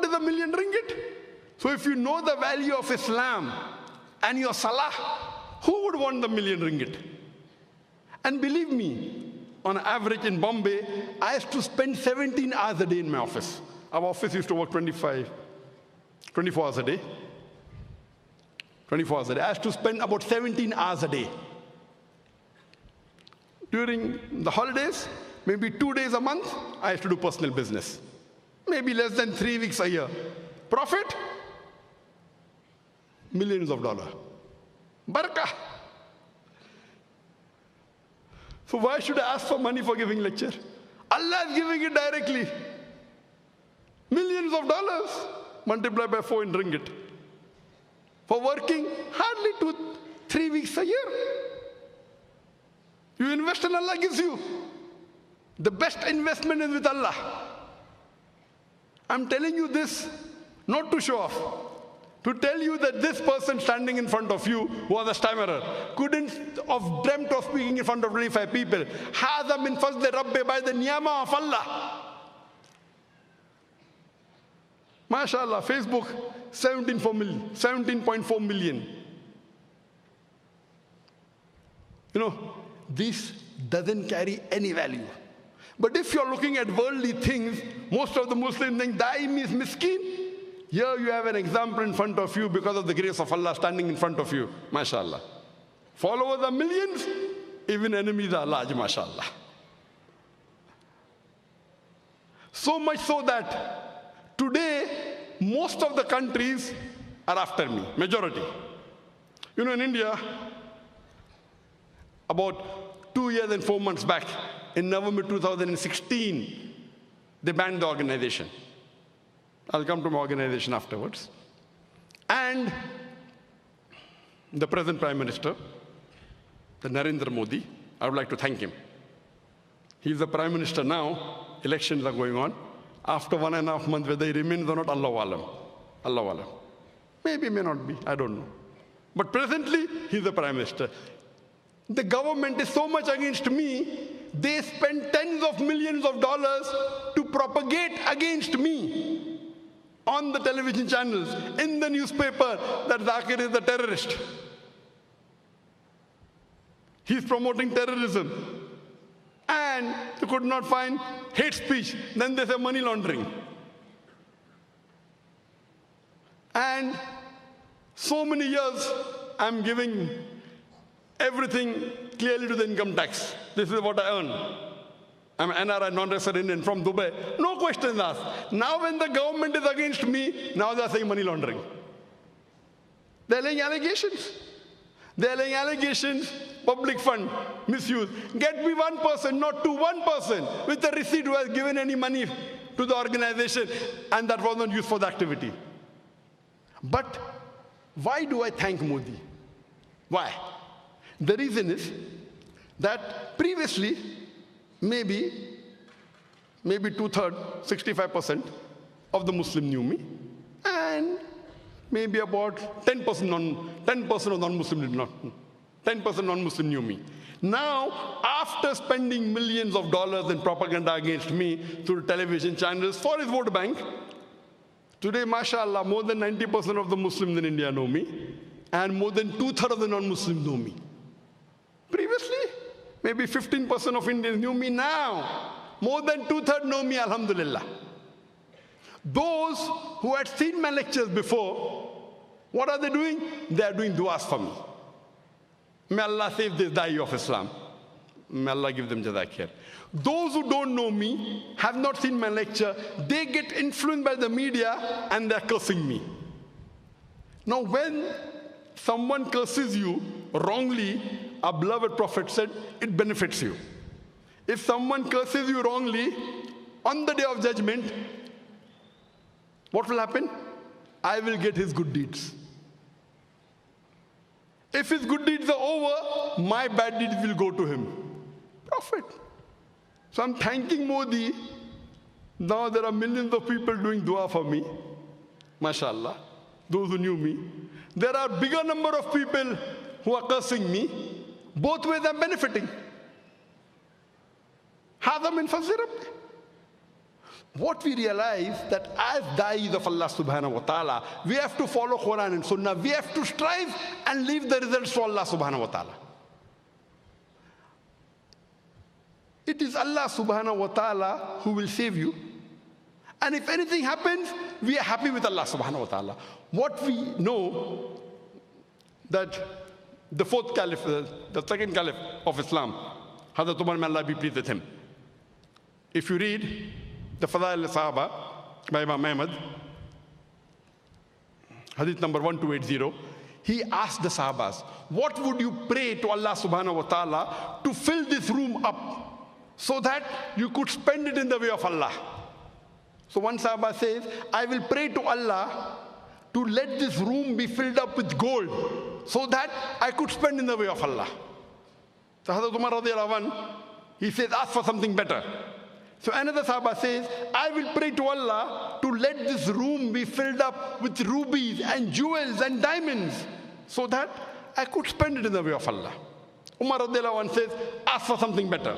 is a million ringgit? So if you know the value of Islam and your salah, who would want the million ringgit? And believe me, on average in Bombay, I used to spend 17 hours a day in my office. Our office used to work 24 hours a day. 24 hours a day. I used to spend about 17 hours a day. During the holidays, maybe 2 days a month, I used to do personal business. Maybe less than 3 weeks a year. Profit? Millions of dollars. Barakah. So why should I ask for money for giving lecture? Allah is giving it directly. Millions of dollars multiplied by 4 in ringgit. For working hardly 2-3 weeks a year. You invest and Allah gives you. The best investment is with Allah. I'm telling you this not to show off, to tell you that this person standing in front of you who was a stammerer couldn't have dreamt of speaking in front of 25 people. Hadha min fazli Rabbi, by the niyama of Allah. MashaAllah, Facebook, 17.4 million. You know, this doesn't carry any value. But if you're looking at worldly things, most of the Muslims think daim is miskin. Here you have an example in front of you because of the grace of Allah standing in front of you. MashaAllah. Followers are millions, even enemies are large, MashaAllah. So much so that today, most of the countries are after me, majority. You know, in India, about 2 years and 4 months back, in November 2016, they banned the organization. I'll come to my organization afterwards. And the present Prime Minister, the Narendra Modi, I would like to thank him. He's the Prime Minister now. Elections are going on. After 1.5 months, whether he remains or not, Allahu Alam. Allahu Alam. Maybe, may not be, I don't know. But presently, he's the Prime Minister. The government is so much against me, they spend tens of millions of dollars to propagate against me on the television channels, in the newspaper, that Zakir is a terrorist. He's promoting terrorism. And you could not find hate speech. Then they say money laundering. And so many years, I'm giving everything clearly to the income tax. This is what I earn. I'm an NRI, non-resident Indian from Dubai. No questions asked. Now when the government is against me, now they're saying money laundering. They're laying allegations. They're laying allegations, public fund, misuse. Get me one person, not to one person, with a receipt who has given any money to the organization, and that was not used for the activity. But why do I thank Modi? Why? The reason is that previously, maybe 2/3, 65% of the Muslim knew me, and maybe about 10% of non-Muslim did not. 10% non-Muslim knew me. Now, after spending millions of dollars in propaganda against me through television channels for his vote bank, today, mashallah, more than 90% of the Muslims in India know me, and more than 2/3 of the non-Muslims know me. Previously, maybe 15% of Indians knew me. Now, more than 2/3 know me, alhamdulillah. Those who had seen my lectures before, what are they doing? They are doing du'as for me. May Allah save this da'i of Islam. May Allah give them zakir. Those who don't know me, have not seen my lecture, they get influenced by the media and they're cursing me. Now when someone curses you wrongly, our beloved Prophet said, it benefits you. If someone curses you wrongly, on the day of judgment, what will happen? I will get his good deeds. If his good deeds are over, my bad deeds will go to him. Prophet. So I'm thanking Modi. Now there are millions of people doing dua for me. MashaAllah. Those who knew me. There are bigger number of people who are cursing me. Both ways I'm benefiting. Hadha min fazli Rabbi. what we realize that as da'is of Allah subhanahu wa ta'ala, we have to follow Quran and Sunnah. We have to strive and leave the results to Allah subhanahu wa ta'ala. It is Allah subhanahu wa ta'ala who will save you. And if anything happens, we are happy with Allah subhanahu wa ta'ala. What we know, that the fourth caliph, the second caliph of Islam, Hazrat Umar, may Allah be pleased with him. If you read the Fadail al-Sahaba by Imam Ahmad, hadith number 1280, he asked the Sahabas, what would you pray to Allah subhanahu wa ta'ala to fill this room up so that you could spend it in the way of Allah? So one Sahaba says, I will pray to Allah to let this room be filled up with gold so that I could spend in the way of Allah. So Hazrat Umar radiallahu anhu, he says, ask for something better. So another Sahaba says, I will pray to Allah to let this room be filled up with rubies and jewels and diamonds so that I could spend it in the way of Allah. Umar radiallahu anhu says, ask for something better.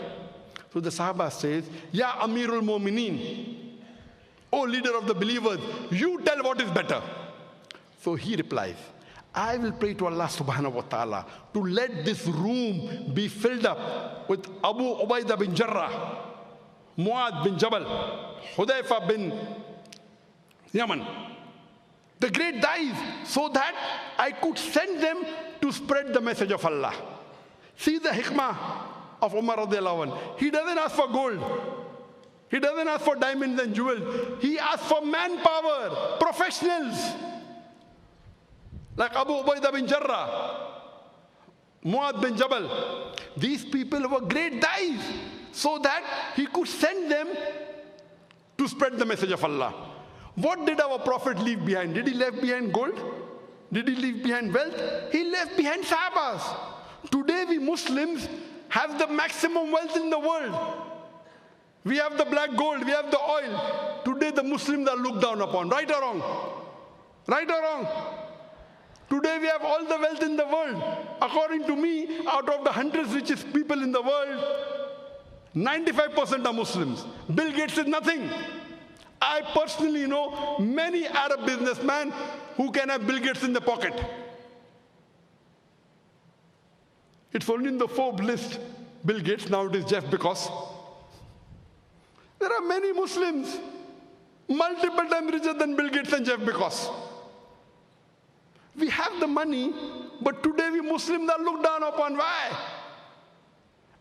So the Sahaba says, Ya Amirul Mu'mineen, O leader of the believers, you tell what is better. So he replies, I will pray to Allah subhanahu wa ta'ala to let this room be filled up with Abu Ubaidah bin Jarrah, Muad bin Jabal, Hudayfa bin Yaman, the great da'is, so that I could send them to spread the message of Allah. See the hikmah of Umar radiallahu anhu. He doesn't ask for gold. He doesn't ask for diamonds and jewels. He asks for manpower, professionals. Like Abu Ubaidah bin Jarrah, Muad bin Jabal. These people were great da'is, so that he could send them to spread the message of Allah. What did our Prophet leave behind? Did he leave behind gold? Did he leave behind wealth? He left behind Sahabas. Today we Muslims have the maximum wealth in the world. We have the black gold, we have the oil. Today the Muslims are looked down upon. Right or wrong? Right or wrong? Today we have all the wealth in the world. According to me, out of the 100 richest people in the world, 95% are Muslims. Bill Gates is nothing. I personally know many Arab businessmen who can have Bill Gates in the pocket. It's only in the Forbes list, Bill Gates, now it is Jeff Bezos. There are many Muslims, multiple times richer than Bill Gates and Jeff Bezos. We have the money, but today we Muslims are looked down upon. Why?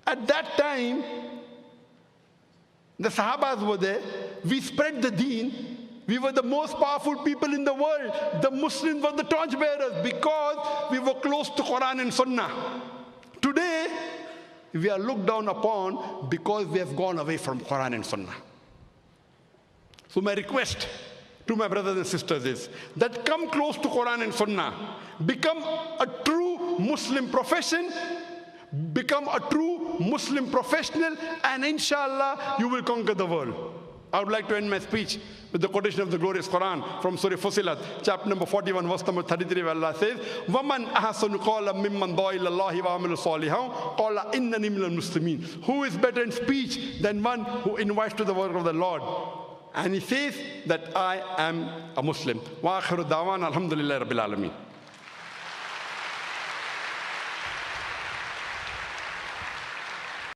At that time, the Sahabas were there. We spread the deen. We were the most powerful people in the world. The Muslims were the torchbearers because we were close to Quran and Sunnah. Today, we are looked down upon because we have gone away from Quran and Sunnah. So my request to my brothers and sisters is that come close to Quran and Sunnah. Become a true Muslim profession. Become a true Muslim professional, and inshallah you will conquer the world. I would like to end my speech with the quotation of the glorious Quran from Surah Fussilat, chapter number 41, verse number 33, where Allah says, وَمَنْ أَحْسَنُ قَوْلًا مِمَّنْ دَعَا إِلَى اللَّهِ وَعَمِلَ صَالِحًا قَالَ إِنَّنِي مِنَ الْمُسْلِمِينَ. Who is better in speech than one who invites to the work of the Lord? And he says that I am a Muslim. وَآخِرُ دَعْوَانَ الْحَمْدُ لِلَّهِ رَبِّ الْعَالَمِينَ.